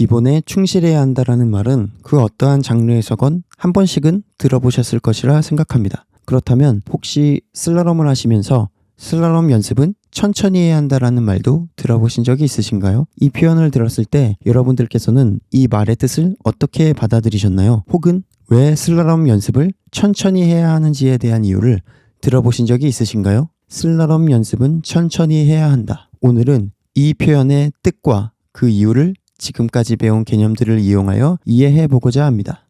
기본에 충실해야 한다라는 말은 그 어떠한 장르에서건 한 번씩은 들어보셨을 것이라 생각합니다. 그렇다면 혹시 슬라럼을 하시면서 슬라럼 연습은 천천히 해야 한다라는 말도 들어보신 적이 있으신가요? 이 표현을 들었을 때 여러분들께서는 이 말의 뜻을 어떻게 받아들이셨나요? 혹은 왜 슬라럼 연습을 천천히 해야 하는지에 대한 이유를 들어보신 적이 있으신가요? 슬라럼 연습은 천천히 해야 한다. 오늘은 이 표현의 뜻과 그 이유를 지금까지 배운 개념들을 이용하여 이해해 보고자 합니다.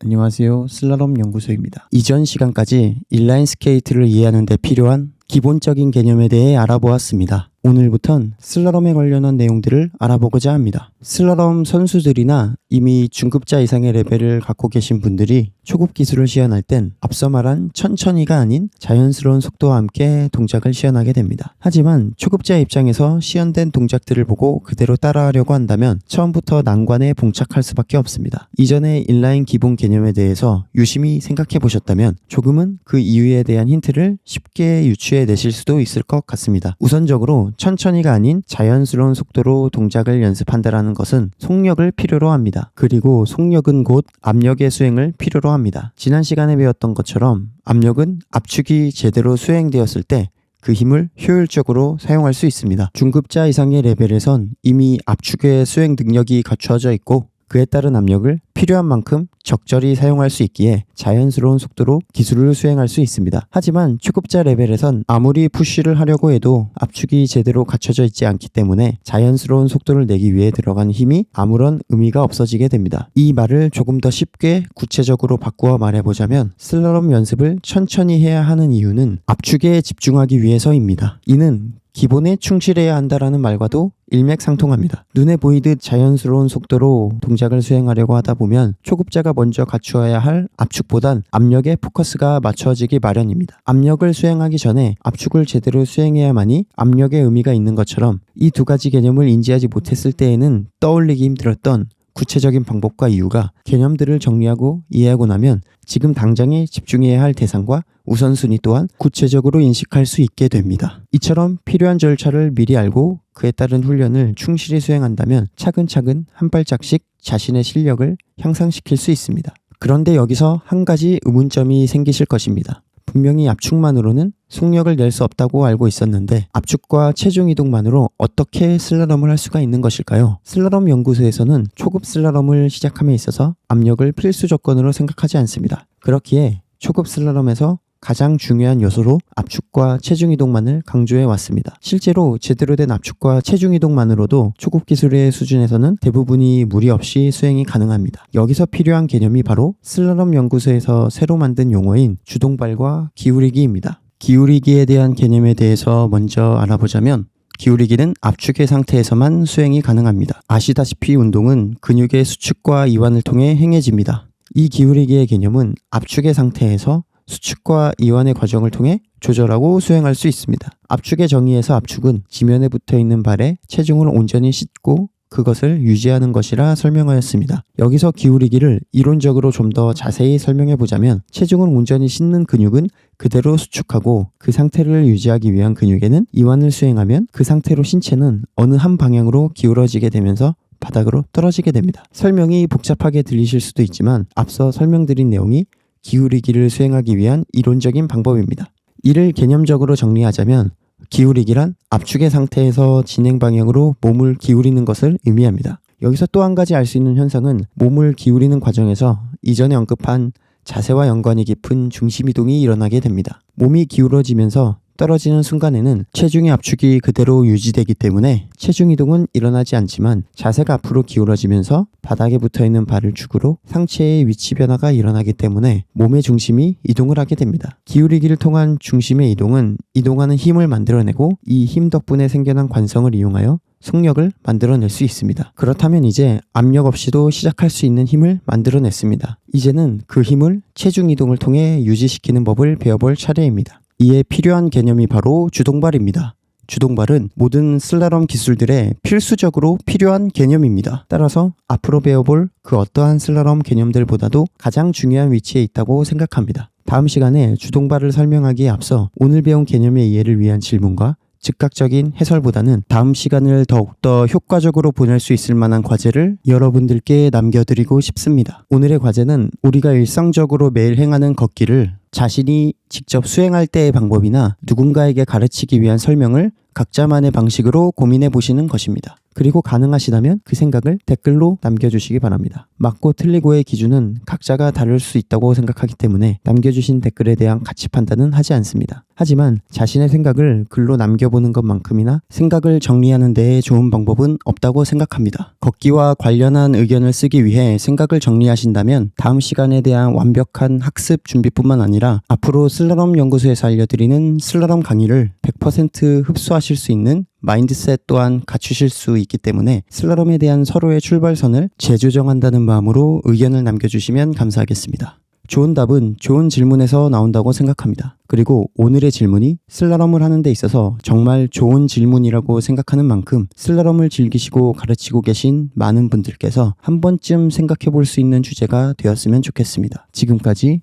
안녕하세요. 슬라럼 연구소입니다. 이전 시간까지 인라인 스케이트를 이해하는 데 필요한 기본적인 개념에 대해 알아보았습니다. 오늘부턴 슬라럼에 관련한 내용들을 알아보고자 합니다. 슬라럼 선수들이나 이미 중급자 이상의 레벨을 갖고 계신 분들이 초급 기술을 시연할 땐 앞서 말한 천천히가 아닌 자연스러운 속도와 함께 동작을 시연하게 됩니다. 하지만 초급자 입장에서 시연된 동작들을 보고 그대로 따라하려고 한다면 처음부터 난관에 봉착할 수밖에 없습니다. 이전의 인라인 기본 개념에 대해서 유심히 생각해 보셨다면 조금은 그 이유에 대한 힌트를 쉽게 유추해 내실 수도 있을 것 같습니다. 우선적으로 천천히가 아닌 자연스러운 속도로 동작을 연습한다라는 것은 속력을 필요로 합니다. 그리고 속력은 곧 압력의 수행을 필요로 합니다. 지난 시간에 배웠던 것처럼 압력은 압축이 제대로 수행되었을 때 그 힘을 효율적으로 사용할 수 있습니다. 중급자 이상의 레벨에선 이미 압축의 수행 능력이 갖추어져 있고 그에 따른 압력을 필요한 만큼 적절히 사용할 수 있기에 자연스러운 속도로 기술을 수행할 수 있습니다. 하지만 초급자 레벨에선 아무리 푸쉬를 하려고 해도 압축이 제대로 갖춰져 있지 않기 때문에 자연스러운 속도를 내기 위해 들어간 힘이 아무런 의미가 없어지게 됩니다. 이 말을 조금 더 쉽게 구체적으로 바꾸어 말해보자면 슬라럼 연습을 천천히 해야 하는 이유는 압축에 집중하기 위해서입니다. 이는 기본에 충실해야 한다라는 말과도 일맥상통합니다. 눈에 보이듯 자연스러운 속도로 동작을 수행하려고 하다 보면 초급자가 먼저 갖추어야 할 압축보단 압력에 포커스가 맞춰지기 마련입니다. 압력을 수행하기 전에 압축을 제대로 수행해야만이 압력의 의미가 있는 것처럼 이 두 가지 개념을 인지하지 못했을 때에는 떠올리기 힘들었던 구체적인 방법과 이유가 개념들을 정리하고 이해하고 나면 지금 당장에 집중해야 할 대상과 우선순위 또한 구체적으로 인식할 수 있게 됩니다. 이처럼 필요한 절차를 미리 알고 그에 따른 훈련을 충실히 수행한다면 차근차근 한 발짝씩 자신의 실력을 향상시킬 수 있습니다. 그런데 여기서 한 가지 의문점이 생기실 것입니다. 분명히 압축만으로는 속력을 낼 수 없다고 알고 있었는데 압축과 체중 이동만으로 어떻게 슬라럼을 할 수가 있는 것일까요? 슬라럼 연구소에서는 초급 슬라럼을 시작함에 있어서 압력을 필수 조건으로 생각하지 않습니다. 그렇기에 초급 슬라럼에서 가장 중요한 요소로 압축과 체중 이동만을 강조해 왔습니다. 실제로 제대로 된 압축과 체중 이동만으로도 초급 기술의 수준에서는 대부분이 무리 없이 수행이 가능합니다. 여기서 필요한 개념이 바로 슬라럼 연구소에서 새로 만든 용어인 주동발과 기울이기입니다. 기울이기에 대한 개념에 대해서 먼저 알아보자면 기울이기는 압축의 상태에서만 수행이 가능합니다. 아시다시피 운동은 근육의 수축과 이완을 통해 행해집니다. 이 기울이기의 개념은 압축의 상태에서 수축과 이완의 과정을 통해 조절하고 수행할 수 있습니다. 압축의 정의에서 압축은 지면에 붙어있는 발에 체중을 온전히 싣고 그것을 유지하는 것이라 설명하였습니다. 여기서 기울이기를 이론적으로 좀 더 자세히 설명해 보자면 체중을 온전히 싣는 근육은 그대로 수축하고 그 상태를 유지하기 위한 근육에는 이완을 수행하면 그 상태로 신체는 어느 한 방향으로 기울어지게 되면서 바닥으로 떨어지게 됩니다. 설명이 복잡하게 들리실 수도 있지만 앞서 설명드린 내용이 기울이기를 수행하기 위한 이론적인 방법입니다. 이를 개념적으로 정리하자면 기울이기란 압축의 상태에서 진행 방향으로 몸을 기울이는 것을 의미합니다. 여기서 또 한 가지 알 수 있는 현상은 몸을 기울이는 과정에서 이전에 언급한 자세와 연관이 깊은 중심 이동이 일어나게 됩니다. 몸이 기울어지면서 떨어지는 순간에는 체중의 압축이 그대로 유지되기 때문에 체중 이동은 일어나지 않지만 자세가 앞으로 기울어지면서 바닥에 붙어있는 발을 축으로 상체의 위치 변화가 일어나기 때문에 몸의 중심이 이동을 하게 됩니다. 기울이기를 통한 중심의 이동은 이동하는 힘을 만들어내고 이 힘 덕분에 생겨난 관성을 이용하여 속력을 만들어낼 수 있습니다. 그렇다면 이제 압력 없이도 시작할 수 있는 힘을 만들어냈습니다. 이제는 그 힘을 체중 이동을 통해 유지시키는 법을 배워볼 차례입니다. 이에 필요한 개념이 바로 주동발입니다. 주동발은 모든 슬라럼 기술들에 필수적으로 필요한 개념입니다. 따라서 앞으로 배워볼 그 어떠한 슬라럼 개념들보다도 가장 중요한 위치에 있다고 생각합니다. 다음 시간에 주동발을 설명하기에 앞서 오늘 배운 개념의 이해를 위한 질문과 즉각적인 해설보다는 다음 시간을 더욱더 효과적으로 보낼 수 있을 만한 과제를 여러분들께 남겨드리고 싶습니다. 오늘의 과제는 우리가 일상적으로 매일 행하는 걷기를 자신이 직접 수행할 때의 방법이나 누군가에게 가르치기 위한 설명을 각자만의 방식으로 고민해 보시는 것입니다. 그리고 가능하시다면 그 생각을 댓글로 남겨주시기 바랍니다. 맞고 틀리고의 기준은 각자가 다를 수 있다고 생각하기 때문에 남겨주신 댓글에 대한 가치 판단은 하지 않습니다. 하지만 자신의 생각을 글로 남겨보는 것만큼이나 생각을 정리하는 데에 좋은 방법은 없다고 생각합니다. 걷기와 관련한 의견을 쓰기 위해 생각을 정리하신다면 다음 시간에 대한 완벽한 학습 준비뿐만 아니라 앞으로 슬라럼 연구소에서 알려드리는 슬라럼 강의를 100% 흡수하실 수 있는 마인드셋 또한 갖추실 수 있기 때문에 슬라럼에 대한 서로의 출발선을 재조정한다는 마음으로 의견을 남겨주시면 감사하겠습니다. 좋은 답은 좋은 질문에서 나온다고 생각합니다. 그리고 오늘의 질문이 슬라럼을 하는 데 있어서 정말 좋은 질문이라고 생각하는 만큼 슬라럼을 즐기시고 가르치고 계신 많은 분들께서 한 번쯤 생각해 볼 수 있는 주제가 되었으면 좋겠습니다. 지금까지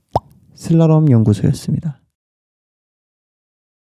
슬라럼 연구소였습니다.